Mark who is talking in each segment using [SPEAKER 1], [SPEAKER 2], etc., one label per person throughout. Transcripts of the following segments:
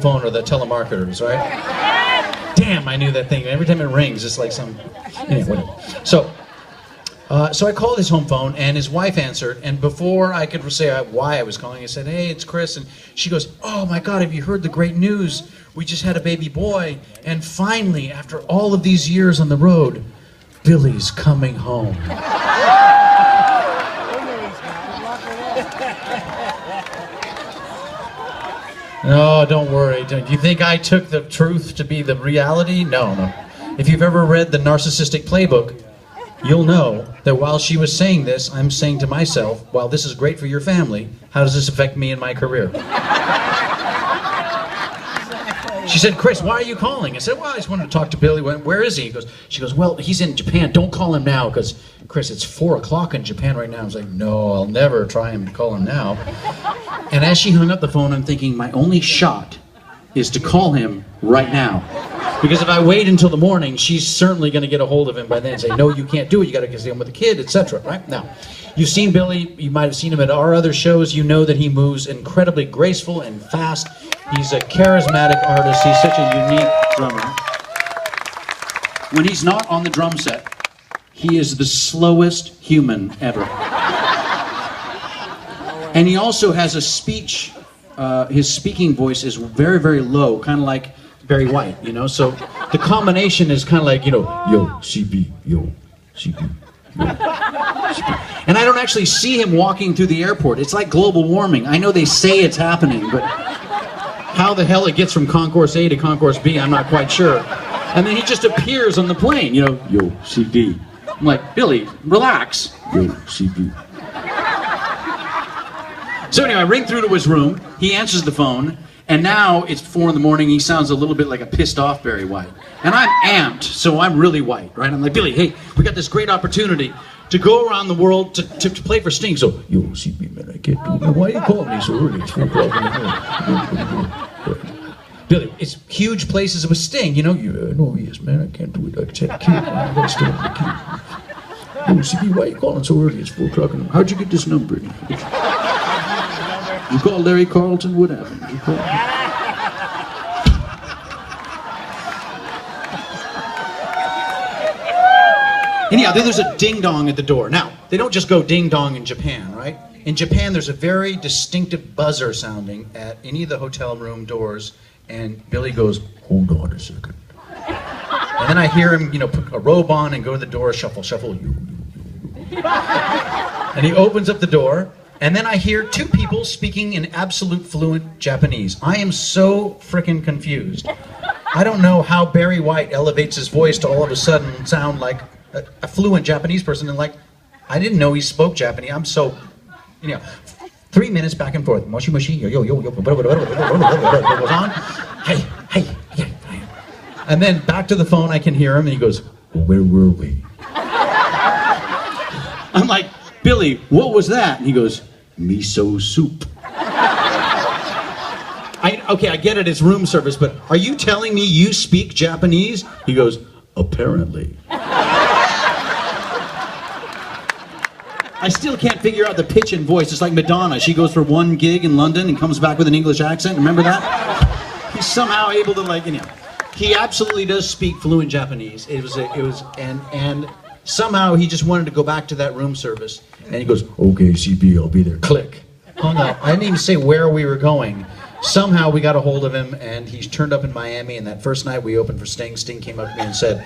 [SPEAKER 1] home phone or the telemarketers, right? Damn, I knew that thing. Every time it rings, it's like some... Anyway, so I called his home phone, and his wife answered, and before I could say why I was calling, I said, hey, it's Chris, and she goes, oh my God, have you heard the great news? We just had a baby boy, and finally, after all of these years on the road, Billy's coming home. No, don't worry. Do you think I took the truth to be the reality? No. If you've ever read The Narcissistic Playbook, you'll know that while she was saying this, I'm saying to myself, while this is great for your family, how does this affect me and my career? She said, Chris, why are you calling? I said, well, I just wanted to talk to Billy. Where is he? She goes, well, he's in Japan. Don't call him now, because, Chris, it's 4 o'clock in Japan right now. I was like, no, I'll never try him to call him now. And as she hung up the phone, I'm thinking, my only shot is to call him right now. Because if I wait until the morning, she's certainly going to get a hold of him by then and say, no, you can't do it. You got to stay home with the kid, etc. Right? Now, you've seen Billy. You might have seen him at our other shows. You know that he moves incredibly graceful and fast. He's a charismatic artist. He's such a unique drummer. When he's not on the drum set, he is the slowest human ever. And he also has a speech, his speaking voice is very, very low, kind of like Barry White, you know? So the combination is kind of like, you know, yo, CB, yo, CB, yo, CB. And I don't actually see him walking through the airport. It's like global warming. I know they say it's happening, but how the hell it gets from Concourse A to Concourse B, I'm not quite sure. And then he just appears on the plane, you know, yo, CB. I'm like, Billy, relax. Yo, CB. So anyway, I ring through to his room, he answers the phone, and now it's 4 in the morning, he sounds a little bit like a pissed off Barry White. And I'm amped, so I'm really white, right? I'm like, Billy, hey, we got this great opportunity to go around the world to play for Sting. So, yo, CB, man, I can't do it. Why are you calling me so early? It's 4 o'clock in the morning. Billy, it's huge places with Sting, you know? Yeah, no, yes, man, I can't do it. I can take a kid, I gotta stay with the kid. Yo, CB, why are you calling so early? It's 4 o'clock in the morning. How'd you get this number? You called Larry Carlton? What happened? You called... Anyhow, then there's a ding-dong at the door. Now, they don't just go ding-dong in Japan, right? In Japan, there's a very distinctive buzzer sounding at any of the hotel room doors, and Billy goes, hold on a second. And then I hear him, you know, put a robe on and go to the door, shuffle, shuffle. And he opens up the door, and then I hear 2 people speaking in absolute fluent Japanese. I am so frickin' confused. I don't know how Barry White elevates his voice to all of a sudden sound like a fluent Japanese person, and like, I didn't know he spoke Japanese. I'm so, you know, 3 minutes back and forth. Moshi moshi, yo yo yo yo, goes on. Hey, hey, hey. And then back to the phone, I can hear him, and he goes, well, where were we? I'm like, Billy, what was that? And he goes, miso soup. Okay, I get it, it's room service, but are you telling me you speak Japanese? He goes, apparently. I still can't figure out the pitch and voice. It's like Madonna. She goes for 1 gig in London and comes back with an English accent. Remember that? He's somehow able to, like, you know. He absolutely does speak fluent Japanese. And somehow he just wanted to go back to that room service. And he goes, okay, CB, I'll be there. Click. Hung up. I didn't even say where we were going. Somehow we got a hold of him, and he's turned up in Miami, and that first night we opened for Sting, Sting came up to me and said,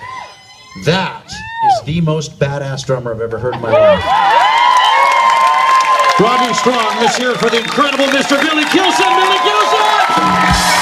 [SPEAKER 1] that is the most badass drummer I've ever heard in my life. Rodney Strong, let's hear it for the incredible Mr. Billy Kilson. Billy Kilson!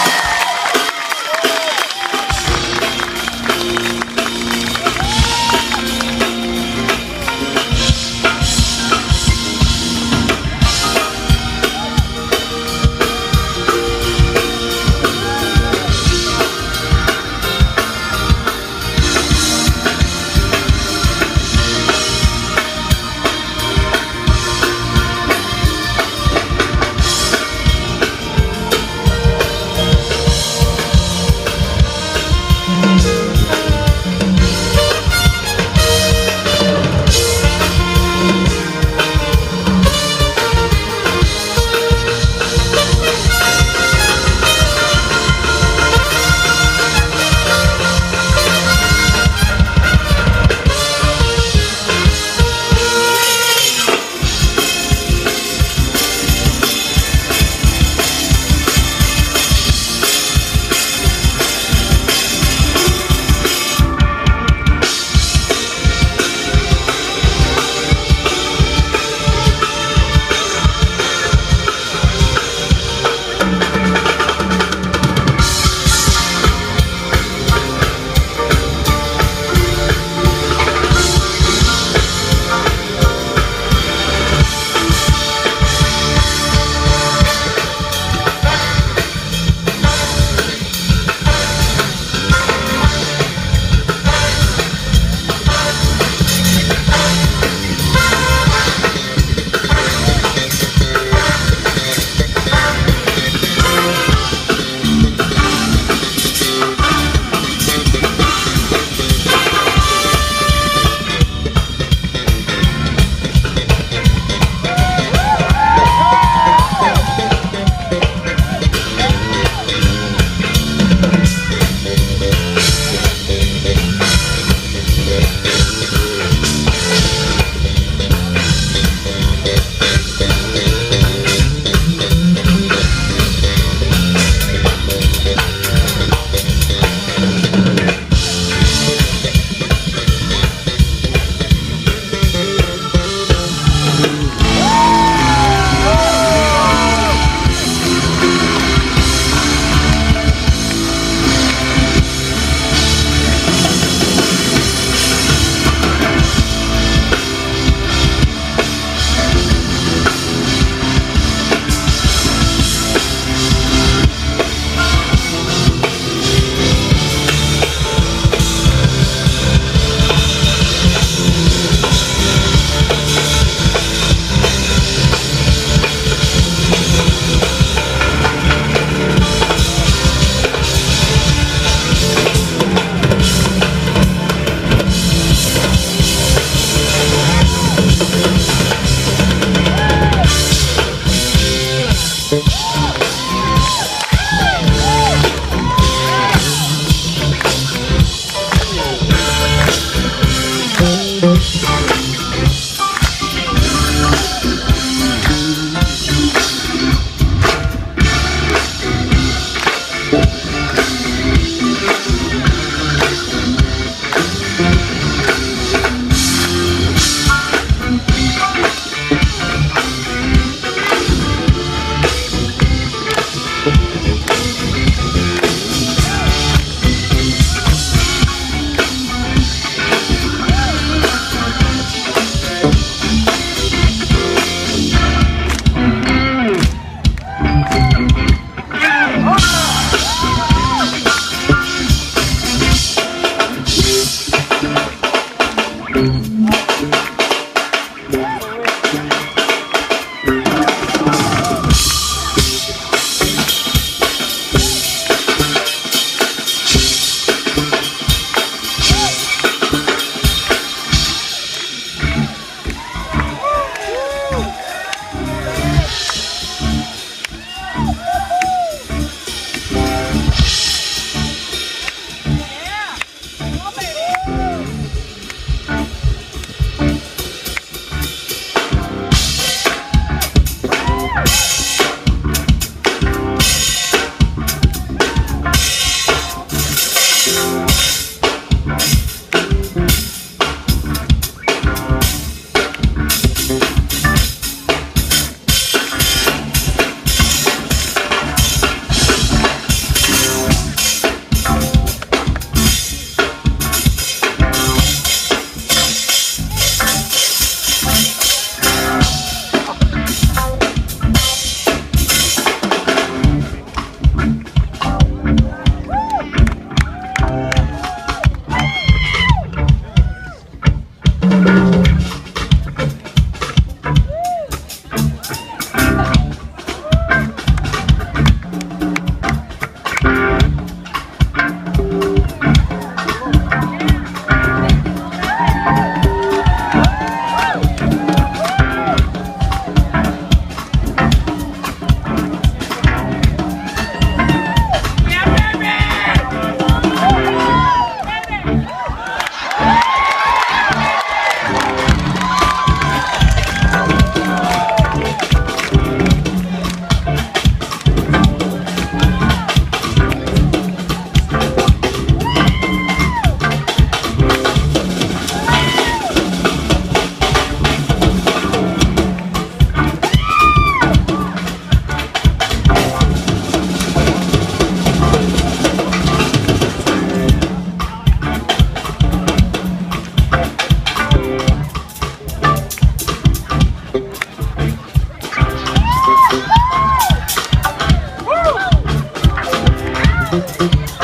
[SPEAKER 2] Thank you.